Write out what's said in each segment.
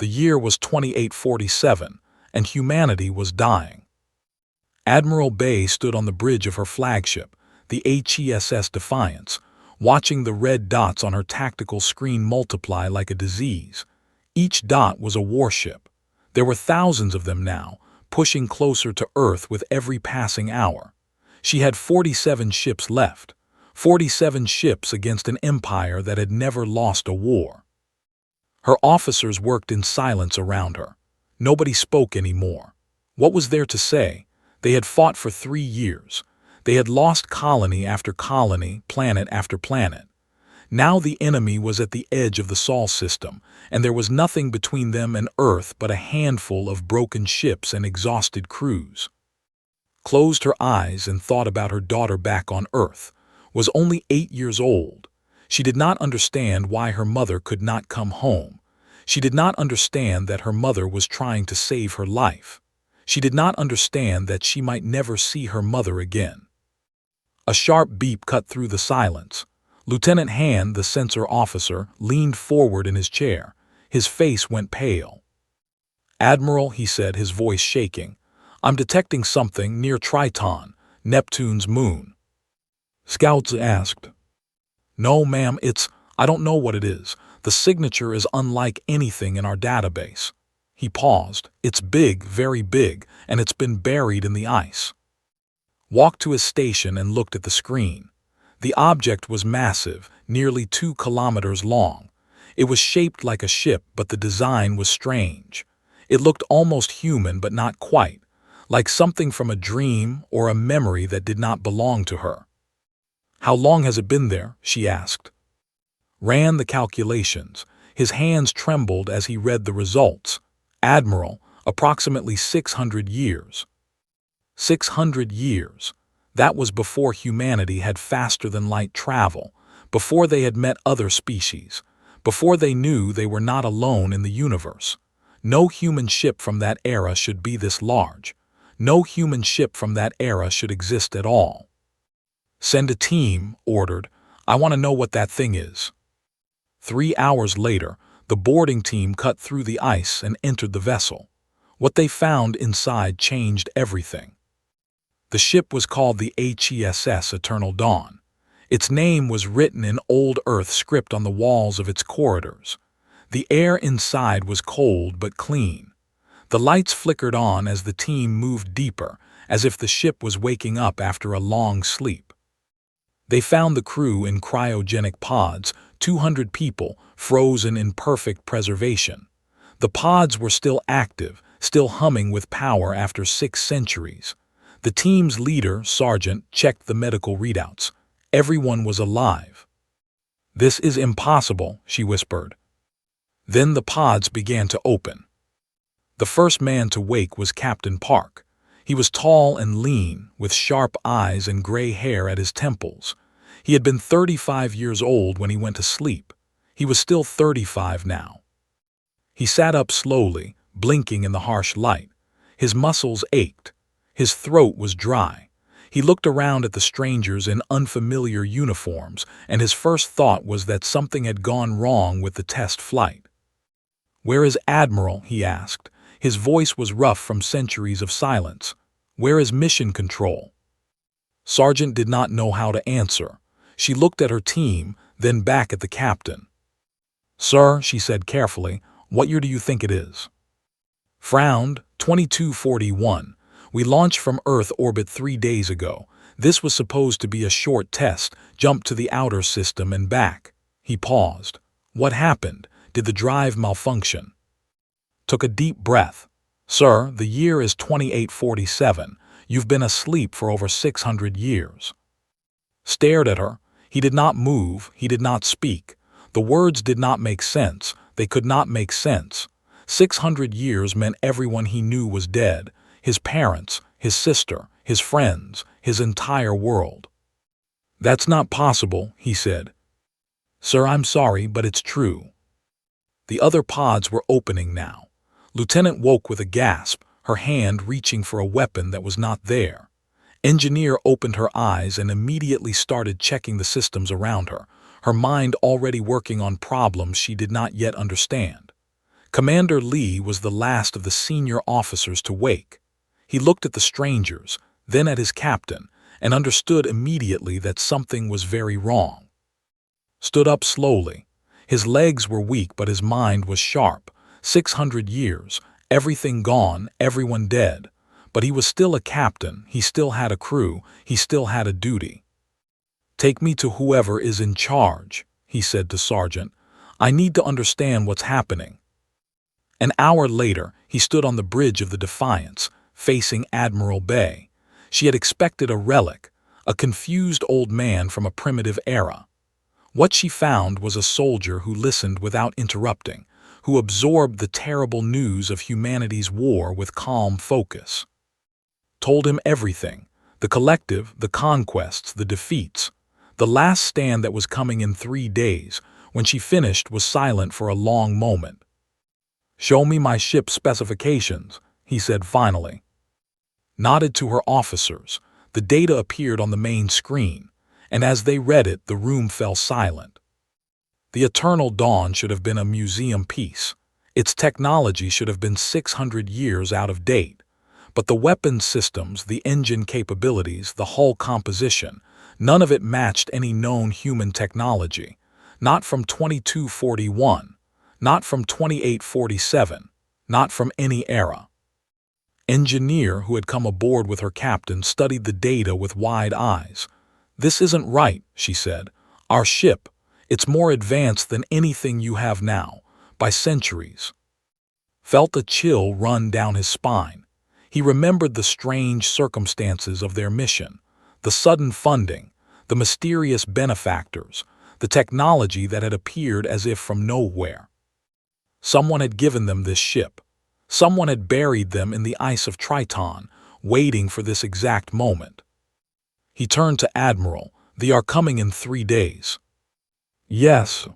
The year was 2847, and humanity was dying. Admiral Bay stood on the bridge of her flagship, the HESS Defiance, watching the red dots on her tactical screen multiply like a disease. Each dot was a warship. There were thousands of them now, pushing closer to Earth with every passing hour. She had 47 ships left, 47 ships against an empire that had never lost a war. Her officers worked in silence around her. Nobody spoke anymore. What was there to say? They had fought for 3 years. They had lost colony after colony, planet after planet. Now the enemy was at the edge of the Sol system, and there was nothing between them and Earth but a handful of broken ships and exhausted crews. Closed her eyes and thought about her daughter back on Earth. Was only 8 years old. She did not understand why her mother could not come home. She did not understand that her mother was trying to save her life. She did not understand that she might never see her mother again. A sharp beep cut through the silence. Lieutenant Hand, the sensor officer, leaned forward in his chair. His face went pale. "Admiral," he said, his voice shaking, "I'm detecting something near Triton, Neptune's moon." Scouts asked. "No, ma'am, I don't know what it is. The signature is unlike anything in our database." He paused. "It's big, very big, and it's been buried in the ice." Walked to his station and looked at the screen. The object was massive, nearly 2 kilometers long. It was shaped like a ship, but the design was strange. It looked almost human, but not quite, like something from a dream or a memory that did not belong to her. "How long has it been there?" she asked. Ran the calculations. His hands trembled as he read the results. "Admiral, approximately 600 years. 600 years. That was before humanity had faster-than-light travel, before they had met other species, before they knew they were not alone in the universe. No human ship from that era should be this large. No human ship from that era should exist at all." "Send a team," ordered. "I want to know what that thing is." 3 hours later, the boarding team cut through the ice and entered the vessel. What they found inside changed everything. The ship was called the HESS Eternal Dawn. Its name was written in old Earth script on the walls of its corridors. The air inside was cold but clean. The lights flickered on as the team moved deeper, as if the ship was waking up after a long sleep. They found the crew in cryogenic pods, 200 people, frozen in perfect preservation. The pods were still active, still humming with power after 6 centuries. The team's leader, Sergeant, checked the medical readouts. Everyone was alive. "This is impossible," she whispered. Then the pods began to open. The first man to wake was Captain Park. He was tall and lean, with sharp eyes and gray hair at his temples. He had been 35 years old when he went to sleep. He was still 35 now. He sat up slowly, blinking in the harsh light. His muscles ached. His throat was dry. He looked around at the strangers in unfamiliar uniforms, and his first thought was that something had gone wrong with the test flight. "Where is Admiral?" he asked. His voice was rough from centuries of silence. "Where is mission control?" Sergeant did not know how to answer. She looked at her team, then back at the captain. "Sir," she said carefully, "what year do you think it is?" Frowned. 2241. "We launched from Earth orbit 3 days ago. This was supposed to be a short test, jump to the outer system and back." He paused. "What happened? Did the drive malfunction?" Took a deep breath. "Sir, the year is 2847. You've been asleep for over 600 years. Stared at her. He did not move. He did not speak. The words did not make sense. They could not make sense. 600 years meant everyone he knew was dead. His parents, his sister, his friends, his entire world. "That's not possible," he said. "Sir, I'm sorry, but it's true." The other pods were opening now. Lieutenant woke with a gasp, her hand reaching for a weapon that was not there. Engineer opened her eyes and immediately started checking the systems around her, her mind already working on problems she did not yet understand. Commander Lee was the last of the senior officers to wake. He looked at the strangers, then at his captain, and understood immediately that something was very wrong. Stood up slowly. His legs were weak, but his mind was sharp. 600 years, everything gone, everyone dead. But he was still a captain, he still had a crew, he still had a duty. "Take me to whoever is in charge," he said to Sergeant. "I need to understand what's happening." An hour later, he stood on the bridge of the Defiance, facing Admiral Bay. She had expected a relic, a confused old man from a primitive era. What she found was a soldier who listened without interrupting, who absorbed the terrible news of humanity's war with calm focus. Told him everything, the collective, the conquests, the defeats. The last stand that was coming in 3 days. When she finished, was silent for a long moment. "Show me my ship's specifications," he said finally. Nodded to her officers. The data appeared on the main screen, and as they read it, the room fell silent. The Eternal Dawn should have been a museum piece. Its technology should have been 600 years out of date. But the weapons systems, the engine capabilities, the hull composition, none of it matched any known human technology. Not from 2241, not from 2847, not from any era. Engineer, who had come aboard with her captain, studied the data with wide eyes. "This isn't right," she said. "Our ship, it's more advanced than anything you have now, by centuries." Felt a chill run down his spine. He remembered the strange circumstances of their mission, the sudden funding, the mysterious benefactors, the technology that had appeared as if from nowhere. Someone had given them this ship. Someone had buried them in the ice of Triton, waiting for this exact moment. He turned to Admiral. "They are coming in 3 days. "Yes."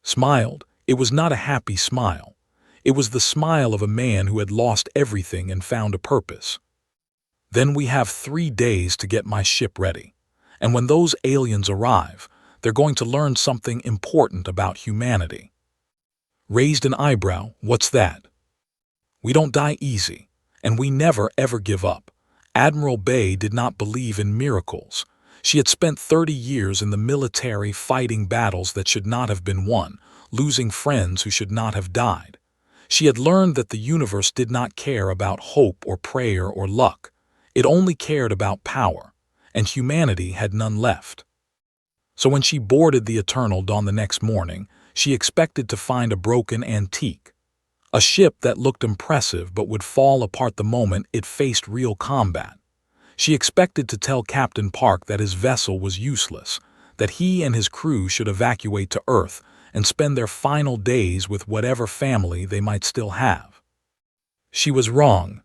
Smiled. It was not a happy smile. It was the smile of a man who had lost everything and found a purpose. "Then we have 3 days to get my ship ready. And when those aliens arrive, they're going to learn something important about humanity." Raised an eyebrow. "What's that?" "We don't die easy, and we never ever give up." Admiral Bay did not believe in miracles. She had spent 30 years in the military fighting battles that should not have been won, losing friends who should not have died. She had learned that the universe did not care about hope or prayer or luck. It only cared about power, and humanity had none left. So when she boarded the Eternal Dawn the next morning, she expected to find a broken antique. A ship that looked impressive but would fall apart the moment it faced real combat. She expected to tell Captain Park that his vessel was useless, that he and his crew should evacuate to Earth and spend their final days with whatever family they might still have. She was wrong.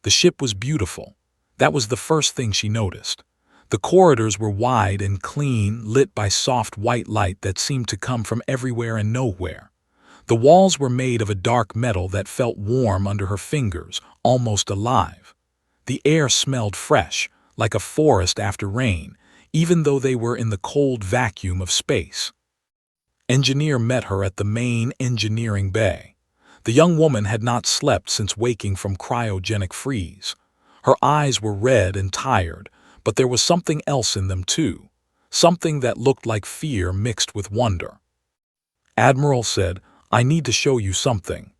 The ship was beautiful. That was the first thing she noticed. The corridors were wide and clean, lit by soft white light that seemed to come from everywhere and nowhere. The walls were made of a dark metal that felt warm under her fingers, almost alive. The air smelled fresh, like a forest after rain, even though they were in the cold vacuum of space. Engineer met her at the main engineering bay. The young woman had not slept since waking from cryogenic freeze. Her eyes were red and tired, but there was something else in them too, something that looked like fear mixed with wonder. Admiral said, "I need to show you something."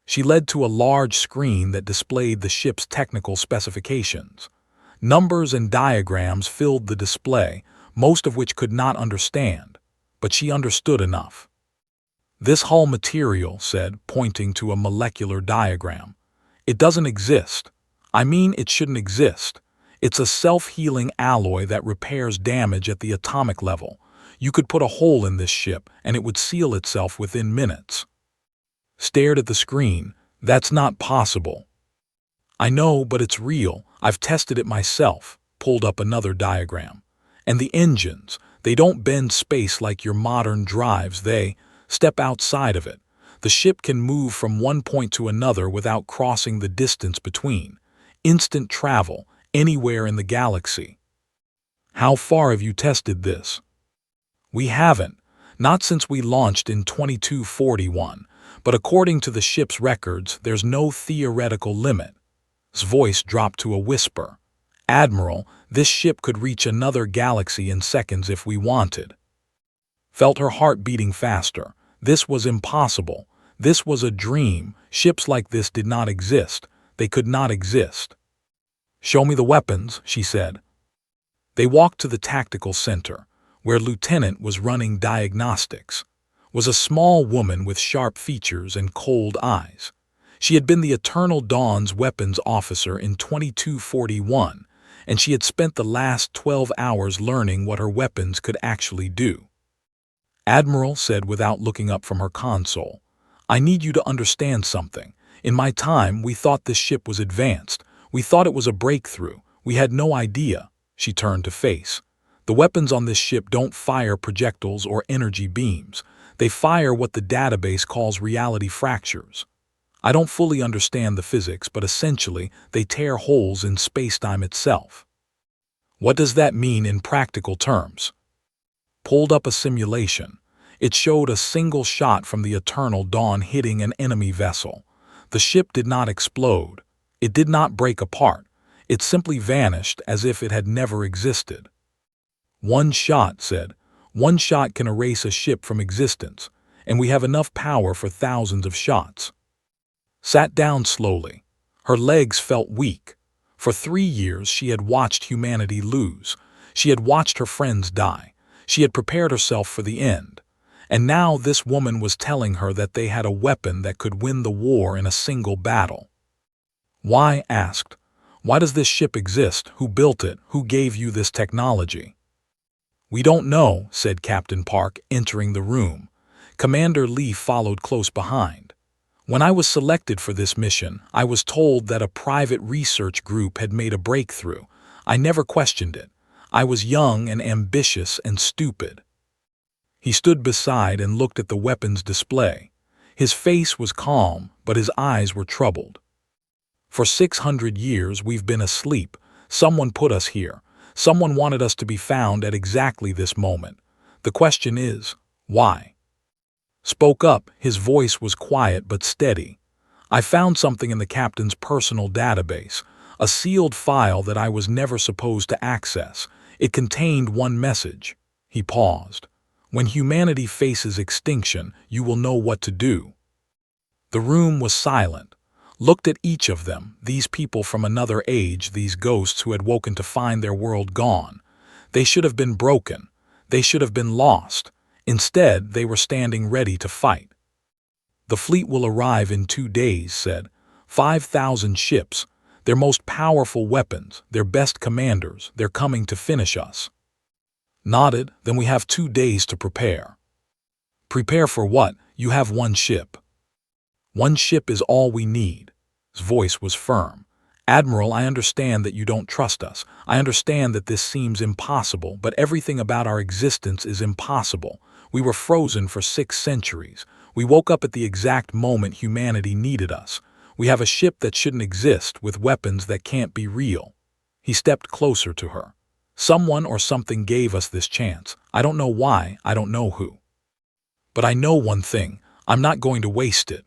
She led to a large screen that displayed the ship's technical specifications. Numbers and diagrams filled the display, most of which could not understand, but she understood enough. "This hull material," said, pointing to a molecular diagram, "it doesn't exist. I mean, it shouldn't exist. It's a self-healing alloy that repairs damage at the atomic level. You could put a hole in this ship, and it would seal itself within minutes." Stared at the screen. "That's not possible." "I know, but it's real. I've tested it myself." Pulled up another diagram. "And the engines, they don't bend space like your modern drives. They step outside of it. The ship can move from one point to another without crossing the distance between. Instant travel, anywhere in the galaxy." "How far have you tested this?" "We haven't. Not since we launched in 2241. But according to the ship's records, there's no theoretical limit. His voice dropped to a whisper. Admiral, this ship could reach another galaxy in seconds if we wanted. Felt her heart beating faster. This was impossible. This was a dream. Ships like this did not exist. They could not exist. Show me the weapons, she said. They walked to the tactical center, where Lieutenant was running diagnostics. Was a small woman with sharp features and cold eyes. She had been the Eternal Dawn's weapons officer in 2241, and she had spent the last 12 hours learning what her weapons could actually do. Admiral said without looking up from her console, I need you to understand something. In my time, we thought this ship was advanced. We thought it was a breakthrough. We had no idea. She turned to face. The weapons on this ship don't fire projectiles or energy beams. They fire what the database calls reality fractures. I don't fully understand the physics, but essentially, they tear holes in spacetime itself. What does that mean in practical terms? Pulled up a simulation. It showed a single shot from the Eternal Dawn hitting an enemy vessel. The ship did not explode. It did not break apart. It simply vanished as if it had never existed. One shot, said. One shot can erase a ship from existence, and we have enough power for thousands of shots. Sat down slowly. Her legs felt weak. For 3 years she had watched humanity lose. She had watched her friends die. She had prepared herself for the end. And now this woman was telling her that they had a weapon that could win the war in a single battle. Why? Asked. Why does this ship exist? Who built it? Who gave you this technology? We don't know, said Captain Park, entering the room. Commander Lee followed close behind. When I was selected for this mission, I was told that a private research group had made a breakthrough. I never questioned it. I was young and ambitious and stupid. He stood beside and looked at the weapons display. His face was calm, but his eyes were troubled. For 600 years we've been asleep. Someone put us here. Someone wanted us to be found at exactly this moment. The question is, why? Spoke up, his voice was quiet but steady. I found something in the captain's personal database, a sealed file that I was never supposed to access. It contained one message. He paused. When humanity faces extinction, you will know what to do. The room was silent. Looked at each of them, these people from another age, these ghosts who had woken to find their world gone. They should have been broken. They should have been lost. Instead, they were standing ready to fight. The fleet will arrive in 2 days, said. 5,000 ships, their most powerful weapons, their best commanders, they're coming to finish us. Nodded, then we have 2 days to prepare. Prepare for what? You have one ship. One ship is all we need. His voice was firm. Admiral, I understand that you don't trust us. I understand that this seems impossible, but everything about our existence is impossible. We were frozen for 6 centuries. We woke up at the exact moment humanity needed us. We have a ship that shouldn't exist, with weapons that can't be real. He stepped closer to her. Someone or something gave us this chance. I don't know why, I don't know who. But I know one thing, I'm not going to waste it.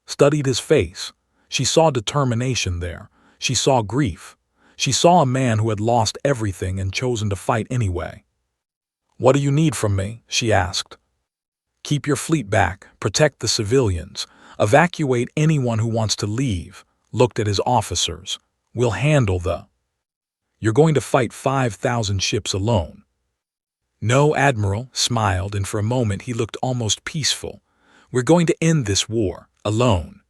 Studied his face. She saw determination there. She saw grief. She saw a man who had lost everything and chosen to fight anyway. What do you need from me? She asked. Keep your fleet back, protect the civilians, evacuate anyone who wants to leave. Looked at his officers. We'll handle the... You're going to fight 5,000 ships alone. No, Admiral, smiled, and for a moment he looked almost peaceful. We're going to end this war, alone.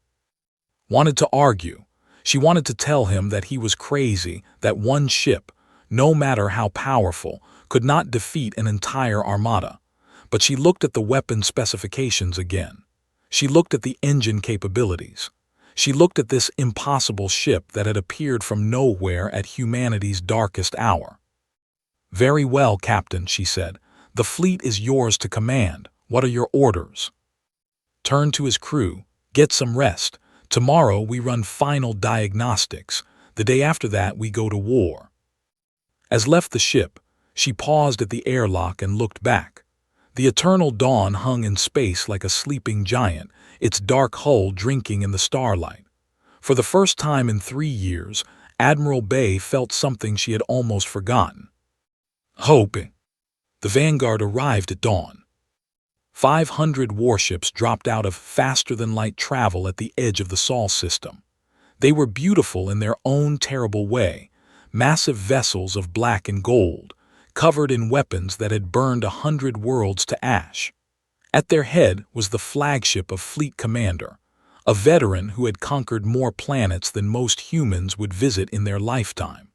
Wanted to argue. She wanted to tell him that he was crazy, that one ship, no matter how powerful, could not defeat an entire armada. But she looked at the weapon specifications again. She looked at the engine capabilities. She looked at this impossible ship that had appeared from nowhere at humanity's darkest hour. Very well, Captain, she said. The fleet is yours to command. What are your orders? Turned to his crew. Get some rest. Tomorrow we run final diagnostics. The day after that we go to war. As left the ship, she paused at the airlock and looked back. The Eternal Dawn hung in space like a sleeping giant, its dark hull drinking in the starlight. For the first time in 3 years, Admiral Bay felt something she had almost forgotten. Hoping. The Vanguard arrived at dawn. 500 warships dropped out of faster-than-light travel at the edge of the Sol system. They were beautiful in their own terrible way, massive vessels of black and gold, covered in weapons that had burned 100 worlds to ash. At their head was the flagship of Fleet Commander, a veteran who had conquered more planets than most humans would visit in their lifetime.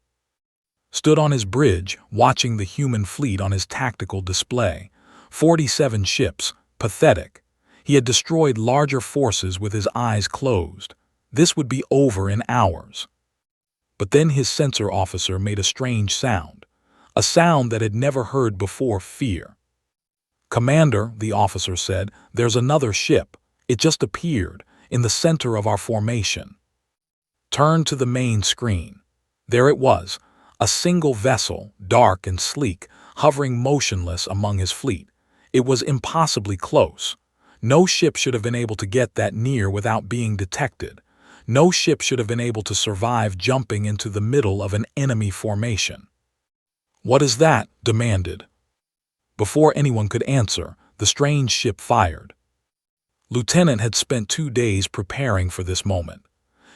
Stood on his bridge, watching the human fleet on his tactical display, 47 ships, pathetic. He had destroyed larger forces with his eyes closed. This would be over in hours. But then his sensor officer made a strange sound, a sound that had never heard before: fear. "Commander," the officer said, "there's another ship. It just appeared, in the center of our formation." Turned to the main screen. There it was, a single vessel, dark and sleek, hovering motionless among his fleet. It was impossibly close. No ship should have been able to get that near without being detected. No ship should have been able to survive jumping into the middle of an enemy formation. "What is that?" demanded. Before anyone could answer, the strange ship fired. Lieutenant had spent 2 days preparing for this moment.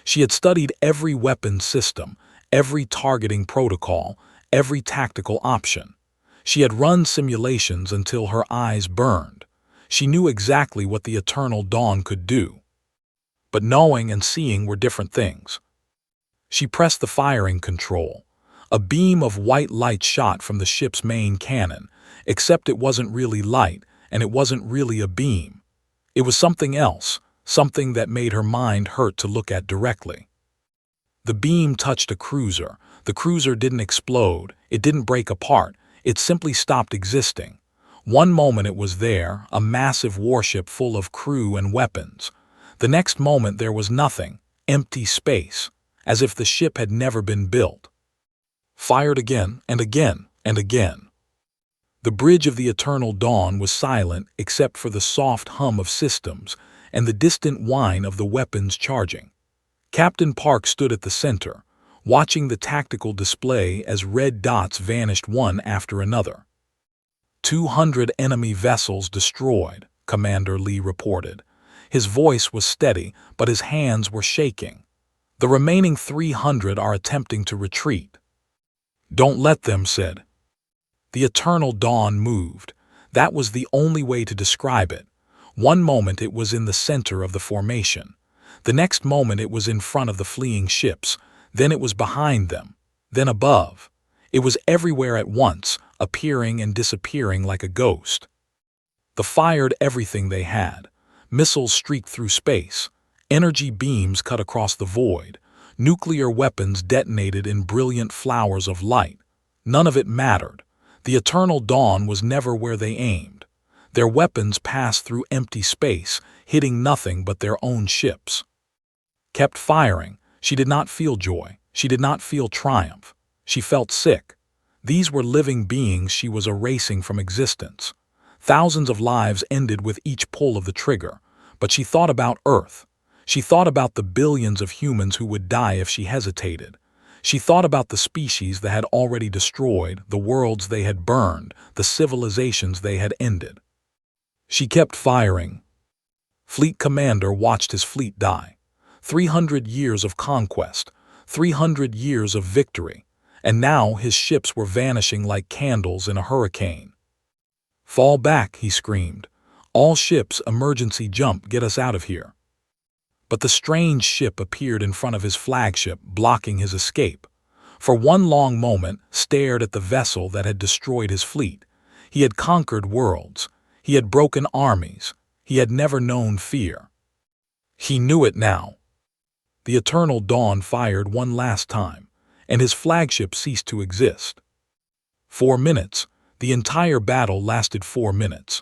She had studied every weapon system, every targeting protocol, every tactical option. She had run simulations until her eyes burned. She knew exactly what the Eternal Dawn could do. But knowing and seeing were different things. She pressed the firing control. A beam of white light shot from the ship's main cannon, except it wasn't really light, and it wasn't really a beam. It was something else, something that made her mind hurt to look at directly. The beam touched a cruiser. The cruiser didn't explode, it didn't break apart, it simply stopped existing. One moment it was there, a massive warship full of crew and weapons. The next moment there was nothing, empty space, as if the ship had never been built. Fired again and again and again. The bridge of the Eternal Dawn was silent except for the soft hum of systems and the distant whine of the weapons charging. Captain Park stood at the center, watching the tactical display as red dots vanished one after another. 200 enemy vessels destroyed, Commander Lee reported. His voice was steady, but his hands were shaking. The remaining 300 are attempting to retreat. "Don't let them," said. The Eternal Dawn moved. That was the only way to describe it. One moment it was in the center of the formation. The next moment it was in front of the fleeing ships. Then it was behind them. Then above. It was everywhere at once, appearing and disappearing like a ghost. They fired everything they had. Missiles streaked through space. Energy beams cut across the void. Nuclear weapons detonated in brilliant flowers of light. None of it mattered. The Eternal Dawn was never where they aimed. Their weapons passed through empty space, hitting nothing but their own ships. Kept firing. She did not feel joy. She did not feel triumph. She felt sick. These were living beings she was erasing from existence. Thousands of lives ended with each pull of the trigger, but she thought about Earth. She thought about the billions of humans who would die if she hesitated. She thought about the species that had already destroyed, the worlds they had burned, the civilizations they had ended. She kept firing. Fleet Commander watched his fleet die. 300 years of conquest, 300 years of victory, and now his ships were vanishing like candles in a hurricane. "Fall back," he screamed. "All ships, emergency jump, get us out of here." But the strange ship appeared in front of his flagship, blocking his escape. For one long moment, stared at the vessel that had destroyed his fleet. He had conquered worlds. He had broken armies. He had never known fear. He knew it now. The Eternal Dawn fired one last time, and his flagship ceased to exist. 4 minutes. The entire battle lasted 4 minutes.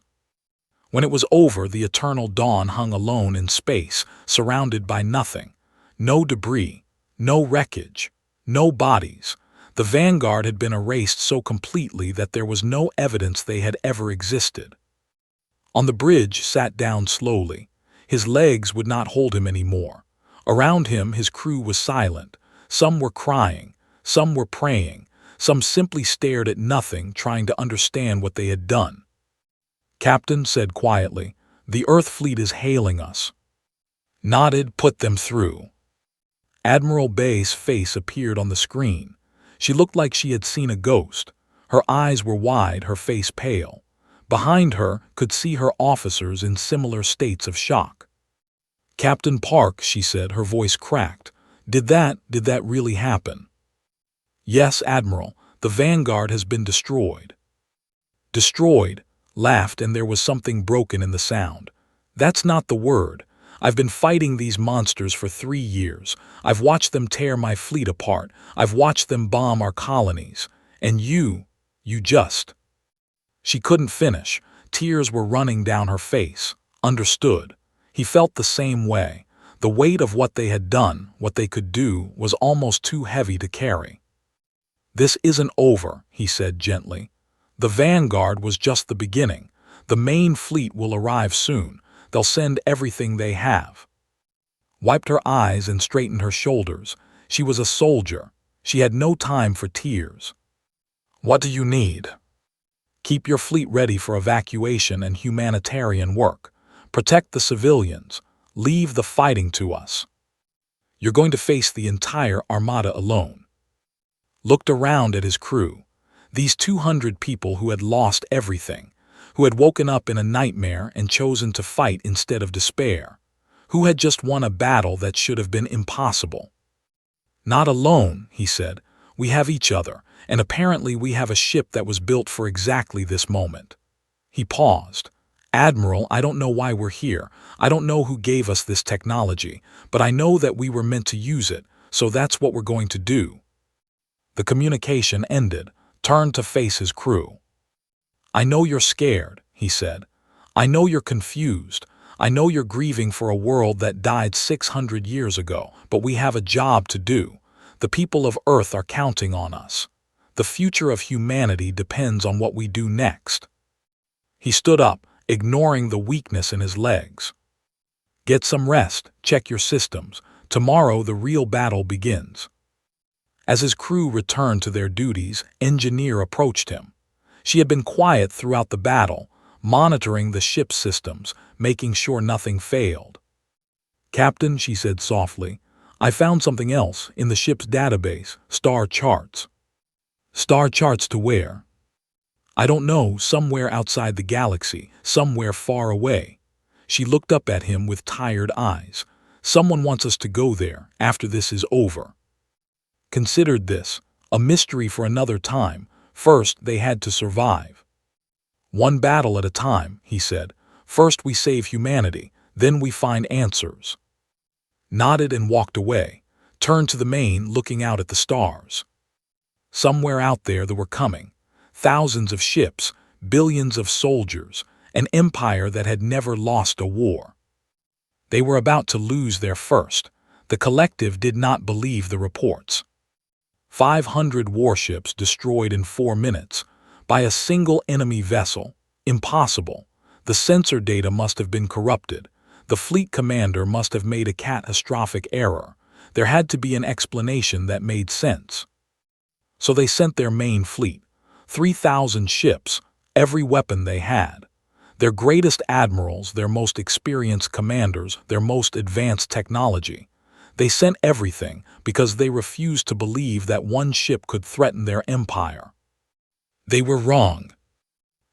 When it was over, the Eternal Dawn hung alone in space, surrounded by nothing. No debris, no wreckage, no bodies. The Vanguard had been erased so completely that there was no evidence they had ever existed. On the bridge, sat down slowly. His legs would not hold him anymore. Around him, his crew was silent. Some were crying, some were praying, some simply stared at nothing, trying to understand what they had done. "Captain," said quietly, "the Earth fleet is hailing us." Nodded, "Put them through." Admiral Bay's face appeared on the screen. She looked like she had seen a ghost. Her eyes were wide, her face pale. Behind her could see her officers in similar states of shock. "Captain Park," she said, her voice cracked. Did that really happen?" "Yes, Admiral, the Vanguard has been destroyed." "Destroyed?" Laughed, and there was something broken in the sound. "That's not the word. I've been fighting these monsters for 3 years. I've watched them tear my fleet apart. I've watched them bomb our colonies. And you just—" She couldn't finish. Tears were running down her face. Understood. He felt the same way. The weight of what they had done, what they could do, was almost too heavy to carry. "This isn't over," he said gently. "The Vanguard was just the beginning. The main fleet will arrive soon. They'll send everything they have." Wiped her eyes and straightened her shoulders. She was a soldier. She had no time for tears. "What do you need?" "Keep your fleet ready for evacuation and humanitarian work. Protect the civilians. Leave the fighting to us. You're going to face the entire armada alone." Looked around at his crew. These 200 people who had lost everything, who had woken up in a nightmare and chosen to fight instead of despair, who had just won a battle that should have been impossible. "Not alone," he said. "We have each other, and apparently we have a ship that was built for exactly this moment." He paused. "Admiral, I don't know why we're here. I don't know who gave us this technology, but I know that we were meant to use it, so that's what we're going to do." The communication ended, turned to face his crew. "I know you're scared," he said. "I know you're confused. I know you're grieving for a world that died 600 years ago, but we have a job to do. The people of Earth are counting on us. The future of humanity depends on what we do next." He stood up, ignoring the weakness in his legs. "Get some rest, check your systems. Tomorrow the real battle begins." As his crew returned to their duties, Engineer approached him. She had been quiet throughout the battle, monitoring the ship's systems, making sure nothing failed. "Captain," she said softly, "I found something else in the ship's database, star charts." "Star charts to where?" "I don't know, somewhere outside the galaxy, somewhere far away." She looked up at him with tired eyes. "Someone wants us to go there after this is over." Considered this a mystery for another time. First, they had to survive. "One battle at a time," he said. "First we save humanity, then we find answers." Nodded and walked away, turned to the main, looking out at the stars. Somewhere out there they were coming. Thousands of ships, billions of soldiers, an empire that had never lost a war. They were about to lose their first. The collective did not believe the reports. 500 warships destroyed in 4 minutes by a single enemy vessel. Impossible. The sensor data must have been corrupted. The fleet commander must have made a catastrophic error. There had to be an explanation that made sense. So they sent their main fleet. 3,000 ships, every weapon they had. Their greatest admirals, their most experienced commanders, their most advanced technology. They sent everything because they refused to believe that one ship could threaten their empire. They were wrong.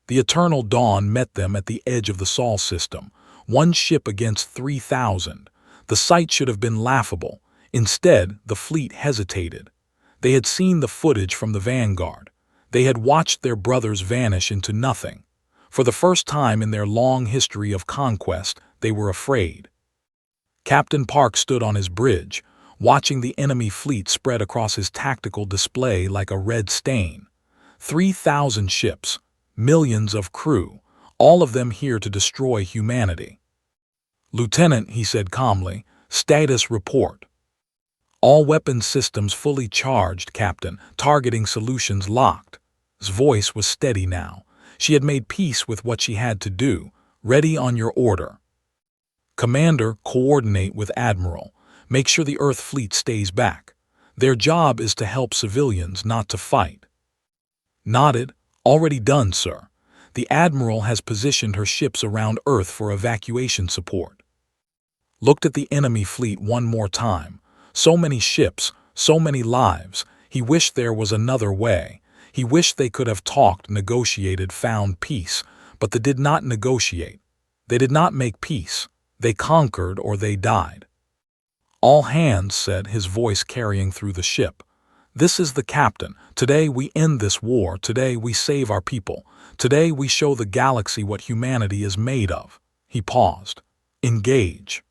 The eternal dawn met them at the edge of the Sol system. One ship against 3,000. The sight should have been laughable. Instead, the fleet hesitated. They had seen the footage from the Vanguard. They had watched their brothers vanish into nothing. For the first time in their long history of conquest, they were afraid. Captain Park stood on his bridge, watching the enemy fleet spread across his tactical display like a red stain. 3,000 ships, millions of crew, all of them here to destroy humanity. "Lieutenant," he said calmly, "status report." "All weapon systems fully charged, Captain. Targeting solutions locked." His voice was steady now. She had made peace with what she had to do. "Ready on your order." Commander, coordinate with Admiral. Make sure the Earth fleet stays back. Their job is to help civilians, not to fight. Nodded. Already done, sir. The Admiral has positioned her ships around Earth for evacuation support. Looked at the enemy fleet one more time. So many ships, so many lives. He wished there was another way. He wished they could have talked, negotiated, found peace. But they did not negotiate. They did not make peace. They conquered or they died. All hands, said, his voice carrying through the ship. This is the captain. Today we end this war. Today we save our people. Today we show the galaxy what humanity is made of. He paused. Engage.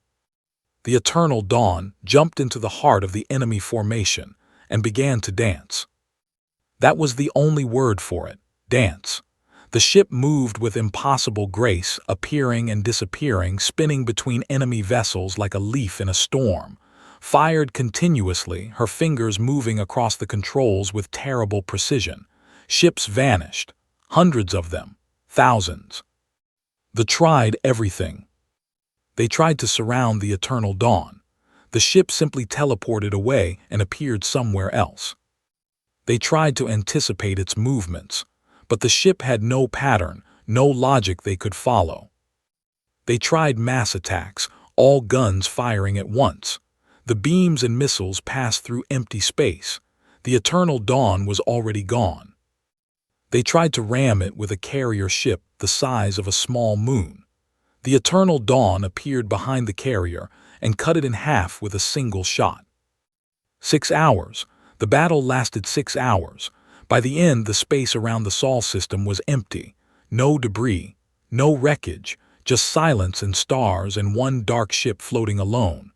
The eternal dawn jumped into the heart of the enemy formation and began to dance. That was the only word for it, dance. The ship moved with impossible grace, appearing and disappearing, spinning between enemy vessels like a leaf in a storm. Fired continuously, her fingers moving across the controls with terrible precision. Ships vanished, hundreds of them, thousands. They tried everything. They tried to surround the eternal dawn. The ship simply teleported away and appeared somewhere else. They tried to anticipate its movements, but the ship had no pattern, no logic they could follow. They tried mass attacks, all guns firing at once. The beams and missiles passed through empty space. The eternal dawn was already gone. They tried to ram it with a carrier ship the size of a small moon. The eternal dawn appeared behind the carrier and cut it in half with a single shot. 6 hours. The battle lasted 6 hours. By the end, the space around the Sol system was empty. No debris, no wreckage, just silence and stars and one dark ship floating alone.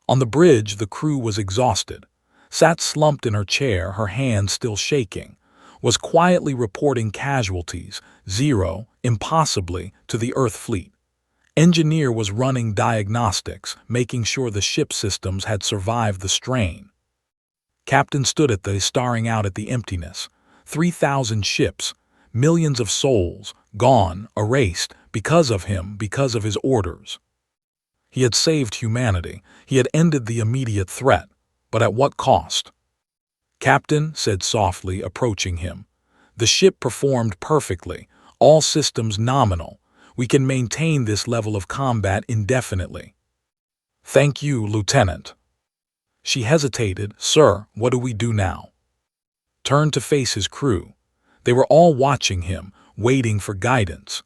On the bridge, the crew was exhausted. Sat slumped in her chair, her hands still shaking. Was quietly reporting casualties, 0, impossibly, to the Earth fleet. Engineer was running diagnostics, making sure the ship systems had survived the strain. Captain stood at the staring out at the emptiness. 3,000 ships, millions of souls, gone, erased, because of him, because of his orders. He had saved humanity. He had ended the immediate threat. But at what cost? Captain said softly, approaching him. The ship performed perfectly, all systems nominal. We can maintain this level of combat indefinitely. Thank you, Lieutenant. She hesitated. Sir, what do we do now? Turned to face his crew. They were all watching him, waiting for guidance.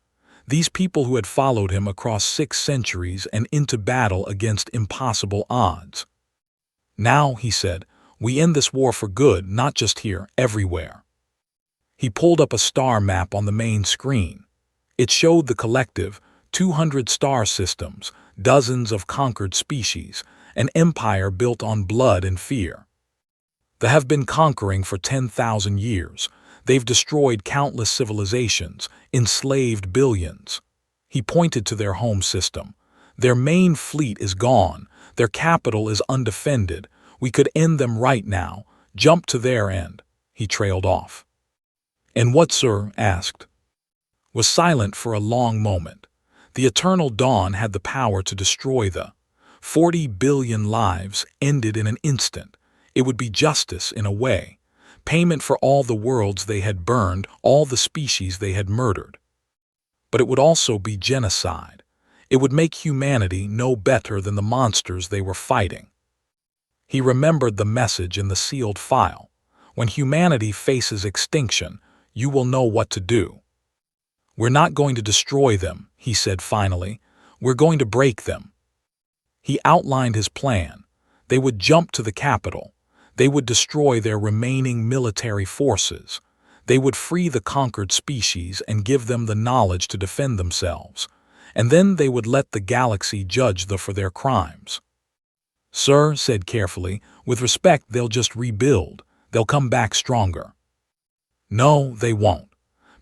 These people who had followed him across 6 centuries and into battle against impossible odds. Now, he said, we end this war for good, not just here, everywhere. He pulled up a star map on the main screen. It showed the collective, 200 star systems, dozens of conquered species, an empire built on blood and fear. They have been conquering for 10,000 years. They've destroyed countless civilizations, enslaved billions. He pointed to their home system. Their main fleet is gone. Their capital is undefended. We could end them right now. Jump to their end. He trailed off. And what, sir? Asked. Was silent for a long moment. The eternal dawn had the power to destroy the 40 billion lives ended in an instant. It would be justice in a way. Payment for all the worlds they had burned, all the species they had murdered. But it would also be genocide. It would make humanity no better than the monsters they were fighting. He remembered the message in the sealed file. When humanity faces extinction, you will know what to do. We're not going to destroy them, he said finally. We're going to break them. He outlined his plan. They would jump to the capital. They would destroy their remaining military forces. They would free the conquered species and give them the knowledge to defend themselves. And then they would let the galaxy judge them for their crimes. Sir, said carefully, with respect, they'll just rebuild. They'll come back stronger. No, they won't.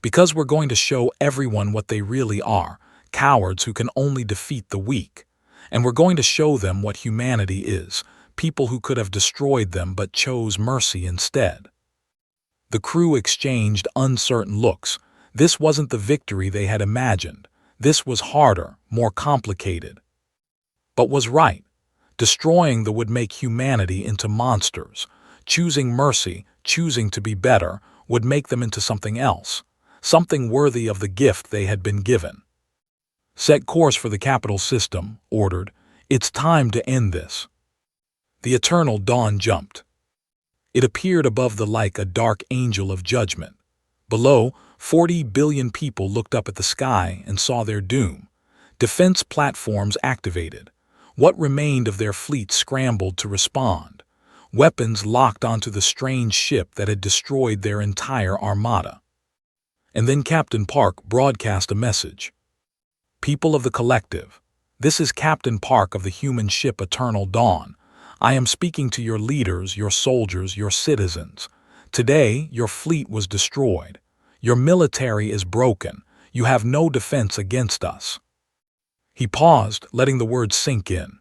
Because we're going to show everyone what they really are, cowards who can only defeat the weak. And we're going to show them what humanity is, people who could have destroyed them but chose mercy instead. The crew exchanged uncertain looks. This wasn't the victory they had imagined. This was harder, more complicated. but was right. Destroying them would make humanity into monsters. Choosing mercy, choosing to be better, would make them into something else, something worthy of the gift they had been given. "Set course for the capital system," ordered. "It's time to end this." The eternal dawn jumped. It appeared above the like a dark angel of judgment. Below, 40 billion people looked up at the sky and saw their doom. Defense platforms activated. What remained of their fleet scrambled to respond. Weapons locked onto the strange ship that had destroyed their entire armada. And then Captain Park broadcast a message. "People of the collective, this is Captain Park of the human ship Eternal Dawn. I am speaking to your leaders, your soldiers, your citizens. Today, your fleet was destroyed. Your military is broken. You have no defense against us." He paused, letting the words sink in.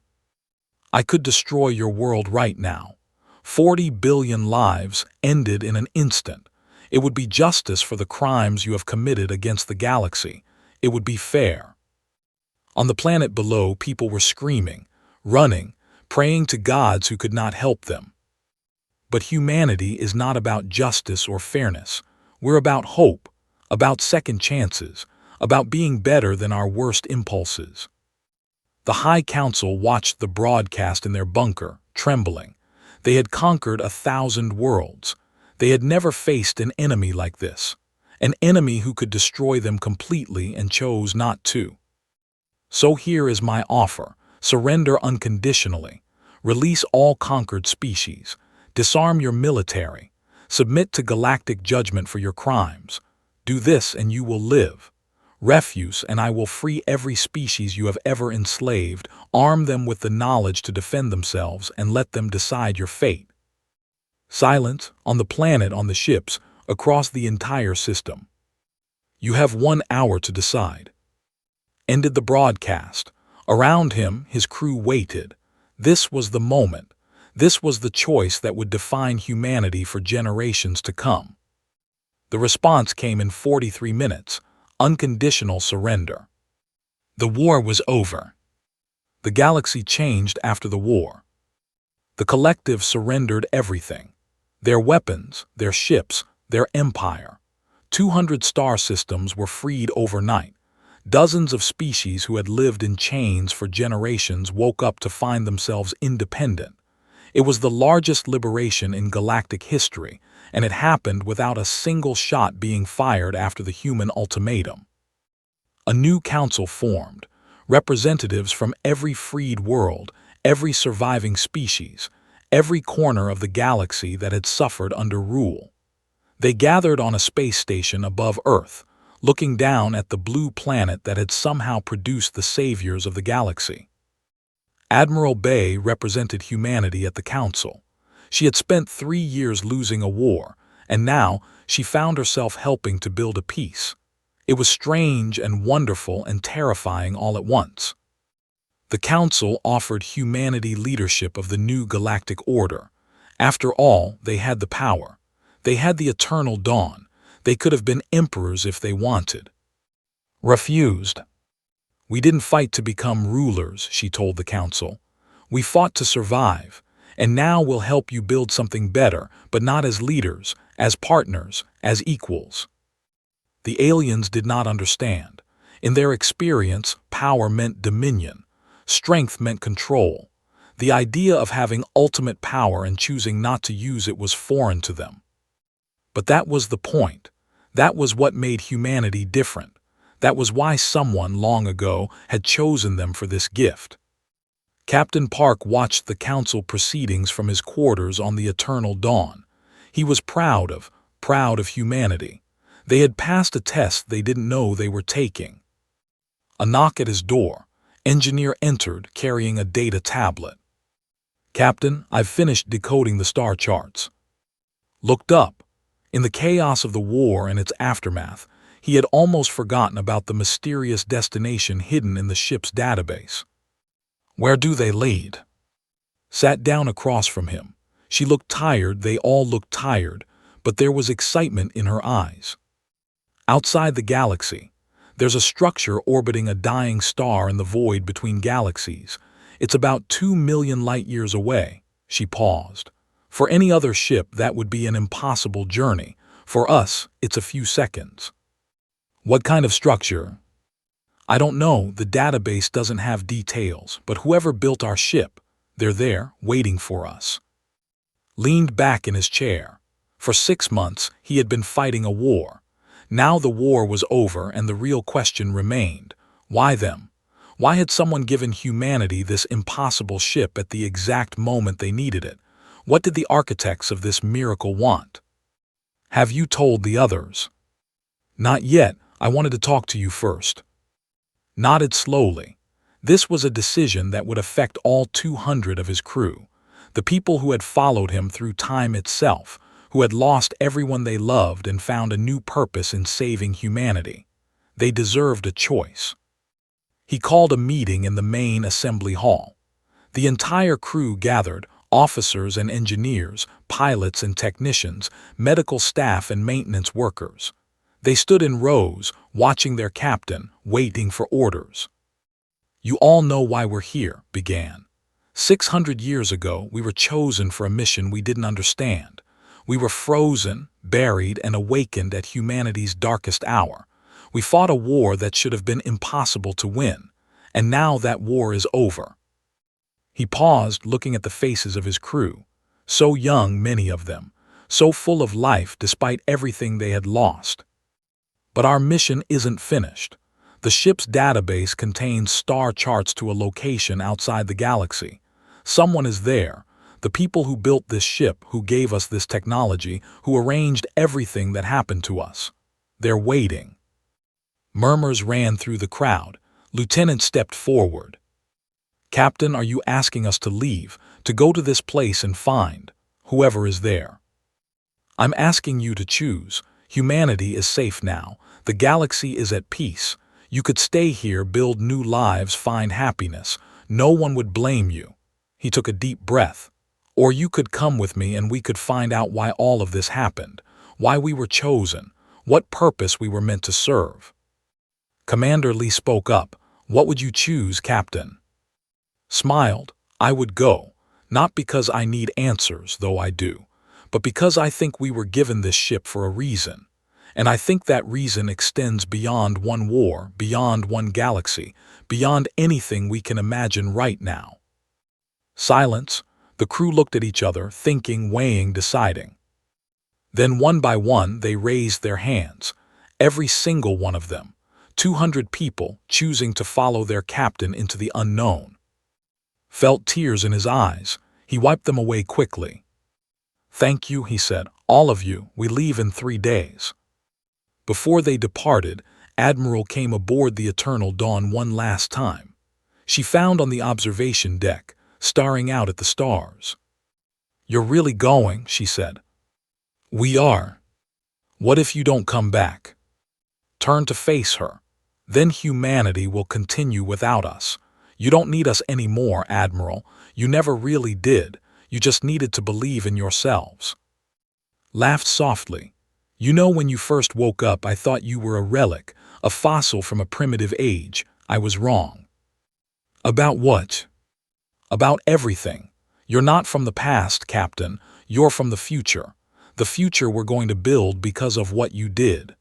"I could destroy your world right now. 40 billion lives ended in an instant. It would be justice for the crimes you have committed against the galaxy. It would be fair." On the planet below, people were screaming, running, praying to gods who could not help them. But humanity is not about justice or fairness. We're about hope, about second chances, about being better than our worst impulses. The High Council watched the broadcast in their bunker, trembling. They had conquered 1,000 worlds. They had never faced an enemy like this, an enemy who could destroy them completely and chose not to. "So here is my offer. Surrender unconditionally. Release all conquered species. Disarm your military. Submit to galactic judgment for your crimes. Do this and you will live. Refuse and I will free every species you have ever enslaved. Arm them with the knowledge to defend themselves and let them decide your fate." Silence, on the planet, on the ships, across the entire system. "You have 1 hour to decide." Ended the broadcast. Around him, his crew waited. This was the moment. This was the choice that would define humanity for generations to come. The response came in 43 minutes. Unconditional surrender. The war was over. The galaxy changed after the war. The collective surrendered everything. Their weapons, their ships, their empire. 200 star systems were freed overnight. Dozens of species who had lived in chains for generations woke up to find themselves independent. It was the largest liberation in galactic history, and it happened without a single shot being fired after the human ultimatum. A new council formed, representatives from every freed world, every surviving species, every corner of the galaxy that had suffered under rule. They gathered on a space station above Earth, looking down at the blue planet that had somehow produced the saviors of the galaxy. Admiral Bay represented humanity at the council. She had spent 3 years losing a war, and now she found herself helping to build a peace. It was strange and wonderful and terrifying all at once. The council offered humanity leadership of the new galactic order. After all, they had the power. They had the eternal dawn. They could have been emperors if they wanted. Refused. "We didn't fight to become rulers," she told the council. "We fought to survive, and now we'll help you build something better, but not as leaders, as partners, as equals." The aliens did not understand. In their experience, power meant dominion. Strength meant control. The idea of having ultimate power and choosing not to use it was foreign to them. But that was the point. That was what made humanity different. That was why someone long ago had chosen them for this gift. Captain Park watched the council proceedings from his quarters on the Eternal Dawn. He was proud of humanity. They had passed a test they didn't know they were taking. A knock at his door. Engineer entered, carrying a data tablet. "Captain, I've finished decoding the star charts." Looked up. In the chaos of the war and its aftermath, he had almost forgotten about the mysterious destination hidden in the ship's database. "Where do they lead?" Sat down across from him. She looked tired, they all looked tired, but there was excitement in her eyes. "Outside the galaxy, there's a structure orbiting a dying star in the void between galaxies. It's about 2 million light-years away." She paused. "For any other ship, that would be an impossible journey. For us, it's a few seconds." "What kind of structure?" "I don't know, the database doesn't have details, but whoever built our ship, they're there, waiting for us." Leaned back in his chair. For 6 months, he had been fighting a war. Now the war was over and the real question remained. Why them? Why had someone given humanity this impossible ship at the exact moment they needed it? What did the architects of this miracle want? "Have you told the others?" "Not yet, I wanted to talk to you first." Nodded slowly. This was a decision that would affect all 200 of his crew. The people who had followed him through time itself, who had lost everyone they loved and found a new purpose in saving humanity. They deserved a choice. He called a meeting in the main assembly hall. The entire crew gathered, officers and engineers, pilots and technicians, medical staff and maintenance workers. They stood in rows, watching their captain, waiting for orders. "You all know why we're here," began. 600 years ago, we were chosen for a mission we didn't understand. We were frozen, buried, and awakened at humanity's darkest hour. We fought a war that should have been impossible to win, and now that war is over." He paused, looking at the faces of his crew. So young, many of them. So full of life despite everything they had lost. "But our mission isn't finished. The ship's database contains star charts to a location outside the galaxy. Someone is there. The people who built this ship, who gave us this technology, who arranged everything that happened to us. They're waiting." Murmurs ran through the crowd. Lieutenant stepped forward. "Captain, are you asking us to leave, to go to this place and find whoever is there?" "I'm asking you to choose. Humanity is safe now. The galaxy is at peace. You could stay here, build new lives, find happiness. No one would blame you." He took a deep breath. "Or you could come with me and we could find out why all of this happened, why we were chosen, what purpose we were meant to serve." Commander Lee spoke up. "What would you choose, Captain?" Smiled. "I would go, not because I need answers, though I do, but because I think we were given this ship for a reason. And I think that reason extends beyond one war, beyond one galaxy, beyond anything we can imagine right now." Silence. The crew looked at each other, thinking, weighing, deciding. Then one by one they raised their hands, every single one of them, 200 people choosing to follow their captain into the unknown. Felt tears in his eyes. He wiped them away quickly. "Thank you," he said, "all of you. We leave in 3 days." Before they departed, Admiral came aboard the Eternal Dawn one last time. She found on the observation deck, staring out at the stars. "You're really going," she said. "We are." "What if you don't come back?" Turn to face her. "Then humanity will continue without us. You don't need us anymore, Admiral. You never really did. You just needed to believe in yourselves." Laughed softly. "You know, when you first woke up, I thought you were a relic, a fossil from a primitive age. I was wrong." "About what?" "About everything. You're not from the past, Captain. You're from the future. The future we're going to build because of what you did."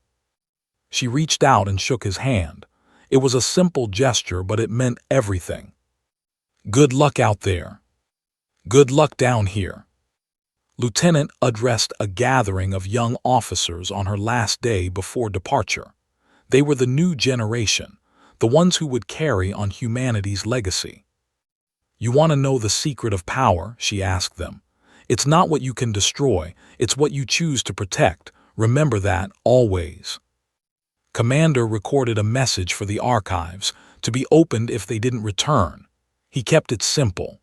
She reached out and shook his hand. It was a simple gesture, but it meant everything. "Good luck out there. Good luck down here." Lieutenant addressed a gathering of young officers on her last day before departure. They were the new generation, the ones who would carry on humanity's legacy. "You want to know the secret of power?" she asked them. "It's not what you can destroy, it's what you choose to protect. Remember that, always." Commander recorded a message for the archives, to be opened if they didn't return. He kept it simple.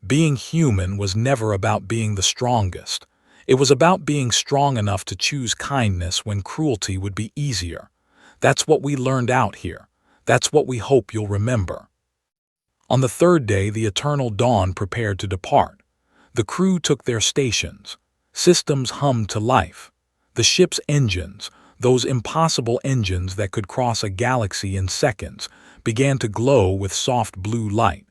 Being human was never about being the strongest. It was about being strong enough to choose kindness when cruelty would be easier. That's what we learned out here. That's what we hope you'll remember. On the 3rd day, the Eternal Dawn prepared to depart. The crew took their stations. Systems hummed to life. The ship's engines, those impossible engines that could cross a galaxy in seconds, began to glow with soft blue light.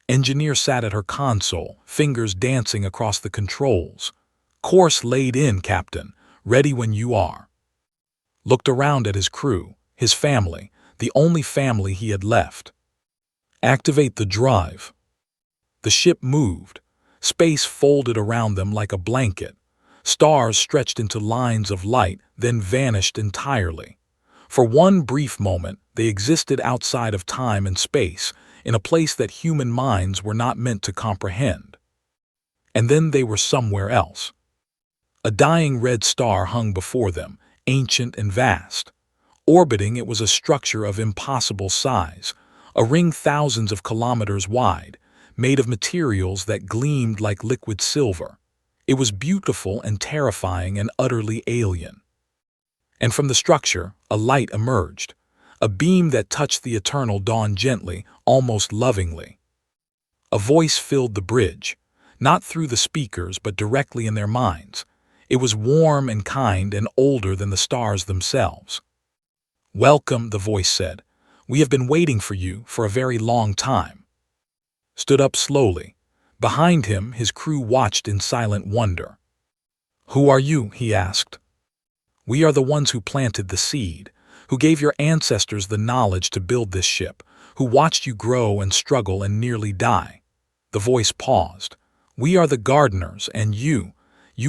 Engineer sat at her console, fingers dancing across the controls. Course laid in, Captain. Ready when you are. Looked around at his crew, his family, the only family he had left. Activate the drive. The ship moved. Space folded around them like a blanket. Stars stretched into lines of light, then vanished entirely. For one brief moment, they existed outside of time and space, in a place that human minds were not meant to comprehend. And then they were somewhere else. A dying red star hung before them, ancient and vast. Orbiting it was a structure of impossible size, a ring thousands of kilometers wide, made of materials that gleamed like liquid silver. It was beautiful and terrifying and utterly alien. And from the structure, a light emerged, a beam that touched the eternal dawn gently, almost lovingly. A voice filled the bridge, not through the speakers but directly in their minds. It was warm and kind and older than the stars themselves. "Welcome," the voice said. "We have been waiting for you for a very long time." Stood up slowly. Behind him, his crew watched in silent wonder. "Who are you?" he asked. "We are the ones who planted the seed, who gave your ancestors the knowledge to build this ship, who watched you grow and struggle and nearly die." The voice paused. "We are the gardeners, and you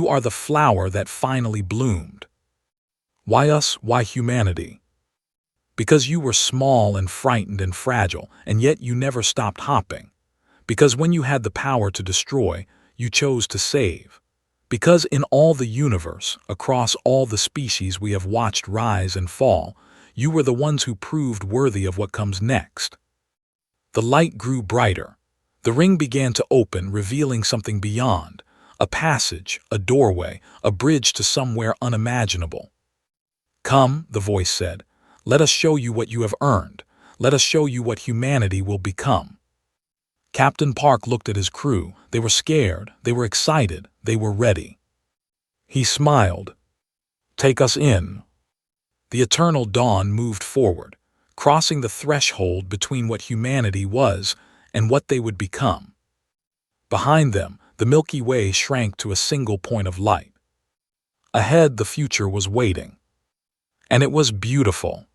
are the flower that finally bloomed." "Why us? Why humanity?" "Because you were small and frightened and fragile, and yet you never stopped hopping. Because when you had the power to destroy, you chose to save. Because in all the universe, across all the species we have watched rise and fall, you were the ones who proved worthy of what comes next." The light grew brighter. The ring began to open, revealing something beyond, a passage, a doorway, a bridge to somewhere unimaginable. "Come," the voice said. "Let us show you what you have earned. Let us show you what humanity will become." Captain Park looked at his crew. They were scared, they were excited, they were ready. He smiled. "Take us in." The eternal dawn moved forward, crossing the threshold between what humanity was and what they would become. Behind them, the Milky Way shrank to a single point of light. Ahead, the future was waiting. And it was beautiful.